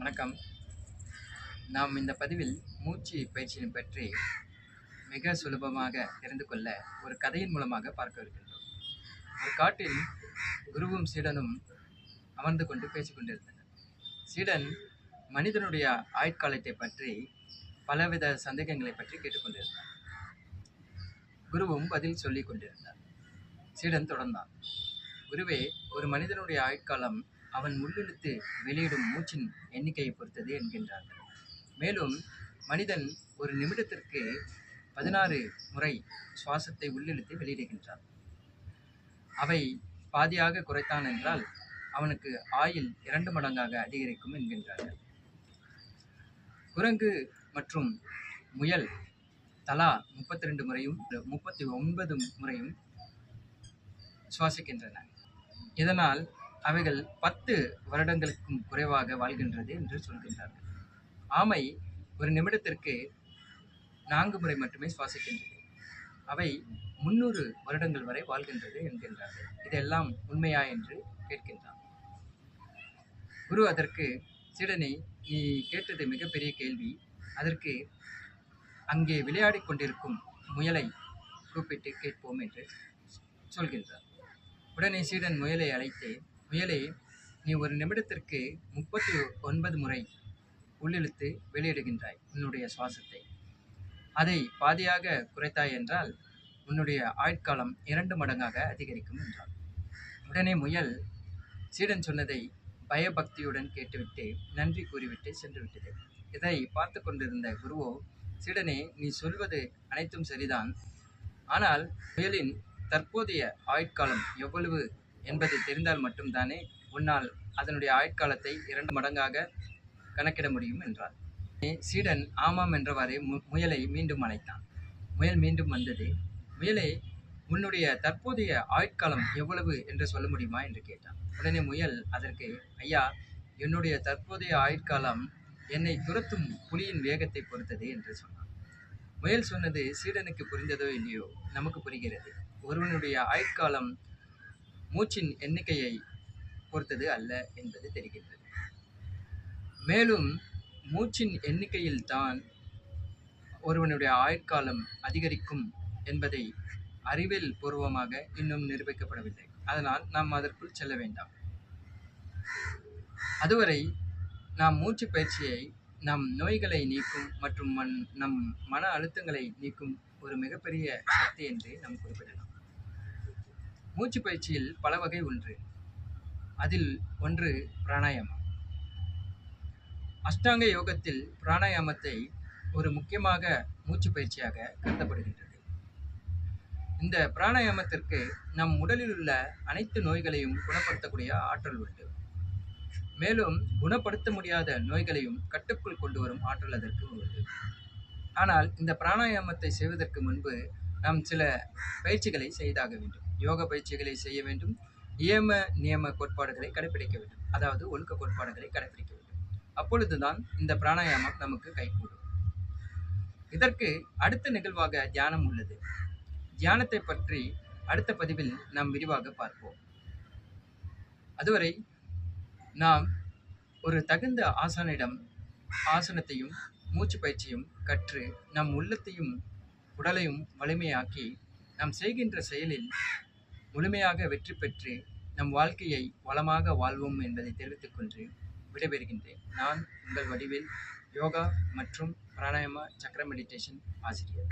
வணக்கம். நாம் இந்த பதிவில் மூச்சு பயிற்சியை பற்றி மிக சுலபமாக தெரிந்து கொள்ள ஒரு கதையின் மூலமாக பார்க்க இருக்கின்றோம். ஒரு காட்டில் குருவும் சீடனும் அமர்ந்து கொண்டு பேசிக் கொண்டிருந்தனர். சீடன் மனிதனுடைய ஆயுட்காலத்தை பற்றி பலவித சந்தேகங்களை பற்றி கேட்டுக்கொண்டிருந்தார். குருவும் பதில் சொல்லிக் கொண்டிருந்தார். சீடன் தொடர்ந்தான். குருவே, ஒரு மனிதனுடைய ஆயுட்காலம் அவன் உள்ளிழுத்து வெளியிடும் மூச்சின் எண்ணிக்கையை பொறுத்தது என்கின்றார்கள். மேலும் மனிதன் ஒரு நிமிடத்திற்கு 16 முறை சுவாசத்தை உள்ளிழுத்து வெளியிடுகின்றான். அவை பாதியாக குறைத்தான் என்றால் அவனுக்கு ஆயுள் 2 மடங்காக அதிகரிக்கும் என்கின்றார்கள். குரங்கு மற்றும் முயல் தலா 32 முறையும் 39 முறையும் சுவாசிக்கின்றன. இதனால் அவைகள் 10 வருடங்களுக்கும் குறைவாக வாழ்கின்றது என்று சொல்கின்றார்கள். ஆமை ஒரு நிமிடத்திற்கு 4 முறை மட்டுமே சுவாசிக்கின்றது. அவை 300 வருடங்கள் வரை வாழ்கின்றது என்கின்றார்கள். இதெல்லாம் உண்மையா என்று கேட்கின்றான். குரு அதற்கு, சீடனை, நீ கேட்டது மிகப்பெரிய கேள்வி. அதற்கு அங்கே விளையாடி கொண்டிருக்கும் முயலை கூப்பிட்டு கேட்போம் என்று சொல்கின்றார். உடனே சீடன் முயலை அழைத்து, முயலே, நீ ஒரு நிமிடத்திற்கு 39 முறை உள்ளிழுத்து வெளியிடுகின்றாய் உன்னுடைய சுவாசத்தை. அதை பாதியாக குறைத்தாய் என்றால் உன்னுடைய ஆயுட்காலம் 2 மடங்காக அதிகரிக்கும் என்றார். உடனே முயல் சீடன் சொன்னதை பயபக்தியுடன் கேட்டுவிட்டு நன்றி கூறிவிட்டு சென்று விட்டது. இதை பார்த்து கொண்டிருந்த குருவோ, சீடனே, நீ சொல்வது அனைத்தும் சரிதான். ஆனால் முயலின் தற்போதைய ஆயுட்காலம் எவ்வளவு என்பதை தெரிந்தால் மட்டும்தானே உன்னால் அதனுடைய ஆயுட்காலத்தை 2 மடங்காக கணக்கிட முடியும் என்றார். சீடன் ஆமாம் என்றவாறே முயலை மீண்டும் அழைத்தான். முயல் மீண்டும் வந்தது. முயலை, உன்னுடைய தற்போதைய ஆயுட்காலம் எவ்வளவு என்று சொல்ல முடியுமா என்று கேட்டான். உடனே முயல் அதற்கு, ஐயா, என்னுடைய தற்போதைய ஆயுட்காலம் என்னை துரத்தும் புலியின் வேகத்தை பொறுத்தது என்று சொன்னான். முயல் சொன்னது சீடனுக்கு புரிந்ததோ இல்லையோ, நமக்கு புரிகிறது. ஒருவனுடைய ஆயுட்காலம் மூச்சின் எண்ணிக்கையை பொறுத்தது அல்ல என்பது தெரிகின்றது. மேலும் மூச்சின் எண்ணிக்கையில் தான் ஒருவனுடைய ஆயுட்காலம் அதிகரிக்கும் என்பதை அறிவியல் பூர்வமாக இன்னும் நிரூபிக்கப்படவில்லை. அதனால் நாம் அதற்குள் செல்ல வேண்டாம். அதுவரை நாம் மூச்சு பயிற்சியை நம் நோய்களை நீக்கும் மற்றும் நம் மன அழுத்தங்களை நீக்கும் ஒரு மிகப்பெரிய சக்தி என்று நாம் குறிப்பிடலாம். மூச்சு பயிற்சியில் பல வகை உண்டு. அதில் ஒன்று பிராணாயாமம். அஷ்டாங்க யோகத்தில் பிராணாயாமத்தை ஒரு முக்கியமாக மூச்சு பயிற்சியாக கருதப்படுகின்றது. இந்த பிராணாயாமத்திற்கு நம் உடலில் உள்ள அனைத்து நோய்களையும் குணப்படுத்தக்கூடிய ஆற்றல் உண்டு. மேலும் குணப்படுத்த முடியாத நோய்களையும் கட்டுக்குள் கொண்டு வரும் ஆற்றல் அதற்கு உண்டு. ஆனால் இந்த பிராணாயாமத்தை செய்வதற்கு முன்பு நாம் சில பயிற்சிகளை செய்தாக வேண்டும். யோக பயிற்சிகளை செய்ய வேண்டும். நியம கோட்பாடுகளை கடைபிடிக்க வேண்டும். அதாவது ஒழுக்க கோட்பாடுகளை கடைபிடிக்க வேண்டும். அப்பொழுதுதான் இந்த பிராணாயாமம் நமக்கு கைகூடும். இதற்கு அடுத்த நிகழ்வாக தியானம் உள்ளது. தியானத்தை பற்றி அடுத்த பதிவில் நாம் விரிவாக பார்ப்போம். அதுவரை நாம் ஒரு தகுந்த ஆசானிடம் ஆசனத்தையும் மூச்சு பயிற்சியும் கற்று நம் உள்ளத்தையும் உடலையும் வலிமையாக்கி நாம் செய்கின்ற செயலில் முழுமையாக வெற்றி பெற்று நம் வாழ்க்கையை வளமாக வாழ்வோம் என்பதை தெரிவித்துக் கொண்டு விடைபெறுகின்றேன். நான் உங்கள் வடிவில் யோகா மற்றும் பிராணாயாம சக்கர மெடிடேஷன் ஆசிரியர்.